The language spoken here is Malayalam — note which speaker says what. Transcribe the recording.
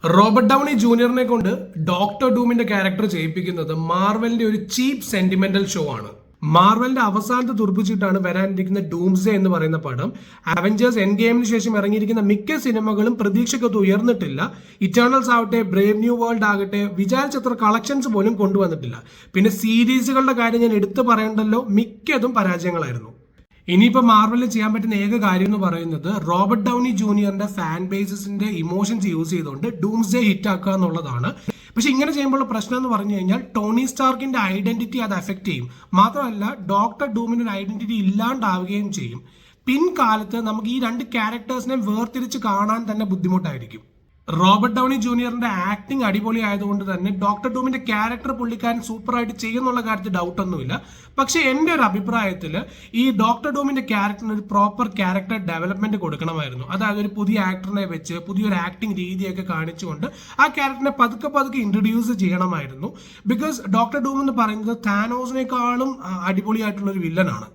Speaker 1: റോബർട്ട് ഡൗണി ജൂനിയറിനെ കൊണ്ട് ഡോക്ടർ ഡൂമിന്റെ ക്യാരക്ടർ ചെയ്യിപ്പിക്കുന്നത് മാർവലിന്റെ ഒരു ചീപ്പ് സെന്റിമെന്റൽ ഷോ ആണ്. മാർവലിന്റെ അവസാനത്തെ തുറപ്പിച്ചിട്ടാണ് വരാനിരിക്കുന്ന ഡൂംസ്ഡേ എന്ന് പറയുന്ന പടം. അവഞ്ചേഴ്സ് എൻഡ് ഗെയിമിന് ശേഷം ഇറങ്ങിയിരിക്കുന്ന മിക്ക സിനിമകളും പ്രതീക്ഷയ്ക്കൊത്ത് ഉയർന്നിട്ടില്ല. ഇറ്റേണൽസ് ആവട്ടെ, ബ്രേവ് ന്യൂ വേൾഡ് ആകട്ടെ, വിചാരിച്ചത്ര കളക്ഷൻസ് പോലും കൊണ്ടുവന്നിട്ടില്ല. പിന്നെ സീരീസുകളുടെ കാര്യം ഞാൻ എടുത്തു പറയണ്ടല്ലോ, മിക്കതും പരാജയങ്ങളായിരുന്നു. ഇനിയിപ്പോൾ മാർവലിൽ ചെയ്യാൻ പറ്റുന്ന ഏക കാര്യം എന്ന് പറയുന്നത് റോബർട്ട് ഡൗണി ജൂനിയറിന്റെ ഫാൻ ബേസസിന്റെ ഇമോഷൻസ് യൂസ് ചെയ്തുകൊണ്ട് ഡൂംസ്ഡേ ഹിറ്റ് ആക്കുക എന്നുള്ളതാണ്. പക്ഷെ ഇങ്ങനെ ചെയ്യുമ്പോൾ പ്രശ്നം എന്ന് പറഞ്ഞു കഴിഞ്ഞാൽ ടോണി സ്റ്റാർക്കിന്റെ ഐഡന്റിറ്റി അത് എഫക്ട് ചെയ്യും. മാത്രമല്ല ഡോക്ടർ ഡൂമിന്റെ ഒരു ഐഡന്റിറ്റി ഇല്ലാണ്ടാവുകയും ചെയ്യും. പിൻകാലത്ത് നമുക്ക് ഈ രണ്ട് ക്യാരക്ടേഴ്സിനെ വേർതിരിച്ച് കാണാൻ തന്നെ ബുദ്ധിമുട്ടായിരിക്കും. റോബർട്ട് ഡൗണി ജൂനിയറിന്റെ ആക്ടിങ് അടിപൊളി ആയതുകൊണ്ട് തന്നെ ഡോക്ടർ ഡൂമിന്റെ ക്യാരക്ടർ പുള്ളിക്കാരൻ സൂപ്പറായിട്ട് ചെയ്യുന്നുള്ള കാര്യത്തിൽ ഡൗട്ടൊന്നുമില്ല. പക്ഷെ എൻ്റെ ഒരു അഭിപ്രായത്തിൽ ഈ ഡോക്ടർ ഡൂമിന്റെ ക്യാരക്ടറിന് ഒരു പ്രോപ്പർ ക്യാരക്ടർ ഡെവലപ്മെന്റ് കൊടുക്കണമായിരുന്നു. അതായത് ഒരു പുതിയ ആക്ടറിനെ വെച്ച് പുതിയൊരു ആക്ടിങ് രീതിയൊക്കെ കാണിച്ചുകൊണ്ട് ആ ക്യാരക്ടറിനെ പതുക്കെ ഇൻട്രൊഡ്യൂസ് ചെയ്യണമായിരുന്നു. ബിക്കോസ് ഡോക്ടർ ഡൂം എന്ന് പറയുന്നത് താനോസിനേക്കാളും അടിപൊളിയായിട്ടുള്ള ഒരു വില്ലനാണ്.